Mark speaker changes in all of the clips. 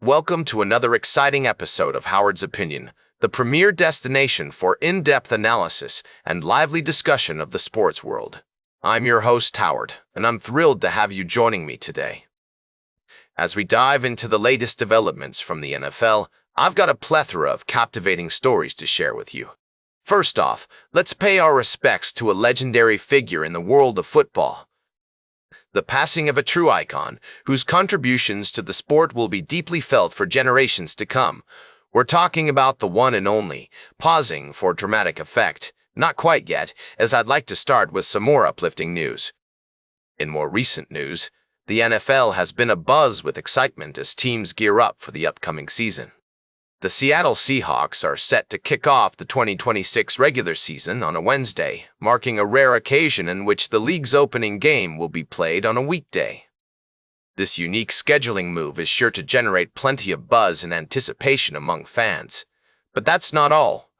Speaker 1: Welcome to another exciting episode of Howard's Opinion, the premier destination for in-depth analysis and lively discussion of the sports world. I'm your host, Howard, and I'm thrilled to have you joining me today. As we dive into the latest developments from the NFL, I've got a plethora of captivating stories to share with you. First off, let's pay our respects to a legendary figure in the world of football. The passing of a true icon, whose contributions to the sport will be deeply felt for generations to come. We're talking about the one and only, pausing for dramatic effect. Not quite yet, as I'd like to start with some more uplifting news. In more recent news, the NFL has been abuzz with excitement as teams gear up for the upcoming season. The Seattle Seahawks are set to kick off the 2026 regular season on a Wednesday, marking a rare occasion in which the league's opening game will be played on a weekday. This unique scheduling move is sure to generate plenty of buzz and anticipation among fans. But that's not all.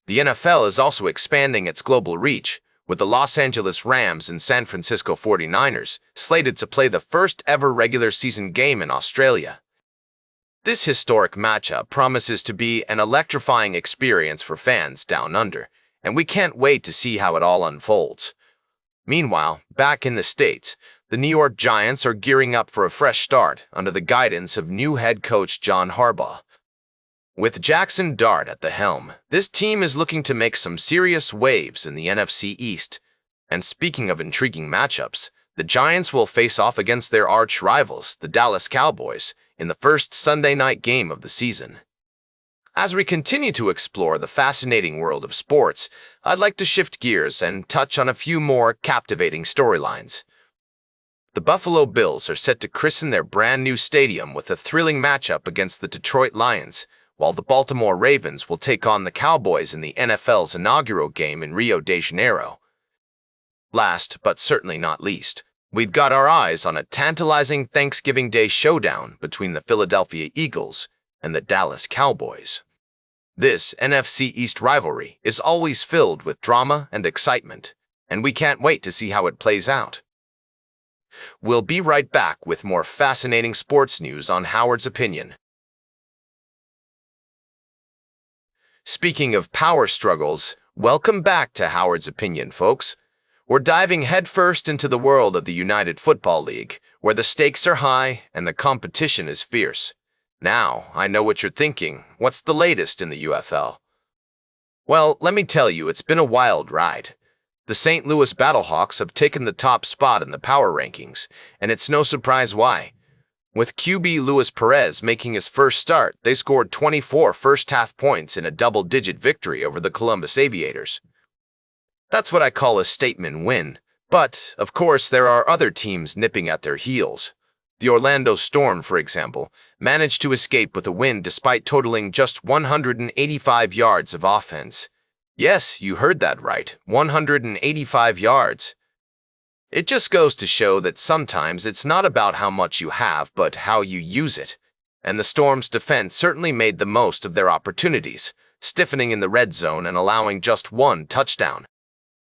Speaker 1: The NFL is also expanding its global reach, with the Los Angeles Rams and San Francisco 49ers slated to play the first ever regular season game in Australia. This historic matchup promises to be an electrifying experience for fans down under, and we can't wait to see how it all unfolds. Meanwhile, back in the States, the New York Giants are gearing up for a fresh start under the guidance of new head coach John Harbaugh. With Jackson Dart at the helm, this team is looking to make some serious waves in the NFC East. And speaking of intriguing matchups, the Giants will face off against their arch rivals, the Dallas Cowboys, in the first Sunday night game of the season. As we continue to explore the fascinating world of sports, I'd like to shift gears and touch on a few more captivating storylines. The Buffalo Bills are set to christen their brand new stadium with a thrilling matchup against the Detroit Lions, while the Baltimore Ravens will take on the Cowboys in the NFL's inaugural game in Rio de Janeiro. Last, but certainly not least, we've got our eyes on a tantalizing Thanksgiving Day showdown between the Philadelphia Eagles and the Dallas Cowboys. This NFC East rivalry is always filled with drama and excitement, and we can't wait to see how it plays out. We'll be right back with more fascinating sports news on Howard's Opinion. Speaking of power struggles, welcome back to Howard's Opinion, folks. We're diving headfirst into the world of the United Football League, where the stakes are high and the competition is fierce. Now, I know what you're thinking. What's the latest in the UFL? Well, let me tell you, it's been a wild ride. The Saint Louis Battlehawks have taken the top spot in the power rankings, and it's no surprise why. With QB Luis Perez making his first start, they scored 24 first-half points in a double-digit victory over the Columbus Aviators. That's what I call a statement win. But, of course, there are other teams nipping at their heels. The Orlando Storm, for example, managed to escape with a win despite totaling just 185 yards of offense. Yes, you heard that right, 185 yards. It just goes to show that sometimes it's not about how much you have, but how you use it. And the Storm's defense certainly made the most of their opportunities, stiffening in the red zone and allowing just one touchdown.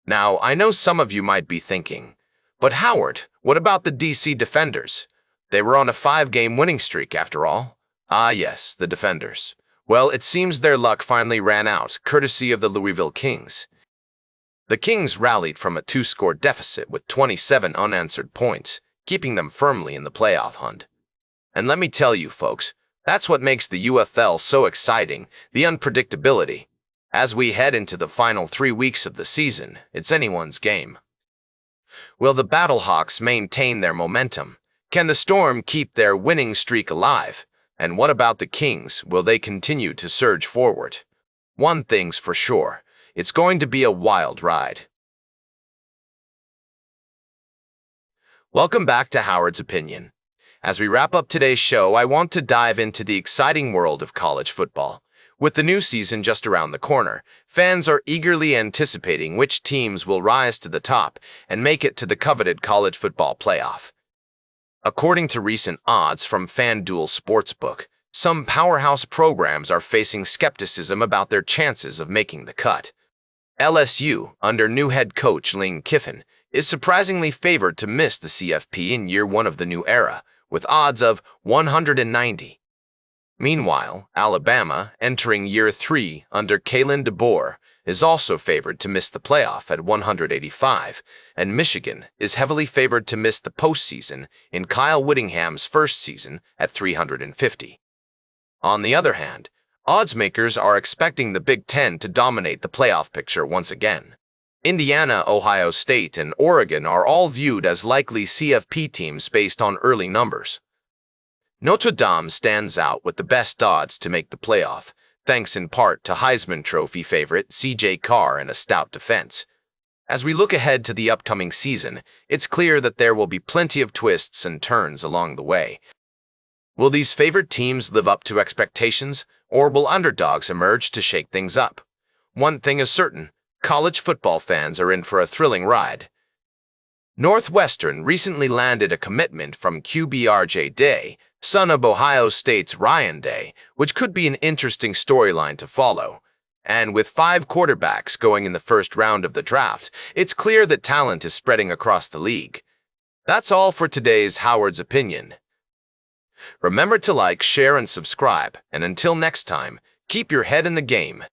Speaker 1: Now, I know some of you might be thinking, but Howard, what about the DC Defenders? They were on a 5-game winning streak after all. Ah yes, the Defenders. Well, it seems their luck finally ran out, courtesy of the Louisville Kings. The Kings rallied from a 2-score deficit with 27 unanswered points, keeping them firmly in the playoff hunt. And let me tell you, folks, that's what makes the UFL so exciting, the unpredictability. As we head into the final 3 weeks of the season, it's anyone's game. Will the Battlehawks maintain their momentum? Can the Storm keep their winning streak alive? And what about the Kings? Will they continue to surge forward? One thing's for sure, it's going to be a wild ride. Welcome back to Howard's Opinion. As we wrap up today's show, I want to dive into the exciting world of college football. With the new season just around the corner, fans are eagerly anticipating which teams will rise to the top and make it to the coveted college football playoff. According to recent odds from FanDuel Sportsbook, some powerhouse programs are facing skepticism about their chances of making the cut. LSU, under new head coach Lane Kiffin, is surprisingly favored to miss the CFP in year one of the new era, with odds of 190. Meanwhile, Alabama, entering year 3 under Kalen DeBoer, is also favored to miss the playoff at 185, and Michigan is heavily favored to miss the postseason in Kyle Whittingham's first season at 350. On the other hand, oddsmakers are expecting the Big Ten to dominate the playoff picture once again. Indiana, Ohio State, and Oregon are all viewed as likely CFP teams based on early numbers. Notre Dame stands out with the best odds to make the playoff, thanks in part to Heisman Trophy favorite C.J. Carr and a stout defense. As we look ahead to the upcoming season, it's clear that there will be plenty of twists and turns along the way. Will these favored teams live up to expectations, or will underdogs emerge to shake things up? One thing is certain, college football fans are in for a thrilling ride. Northwestern recently landed a commitment from QB R.J. Day, son of Ohio State's Ryan Day, which could be an interesting storyline to follow. And with 5 quarterbacks going in the first round of the draft, it's clear that talent is spreading across the league. That's all for today's Howard's Opinion. Remember to like, share, and subscribe, and until next time, keep your head in the game.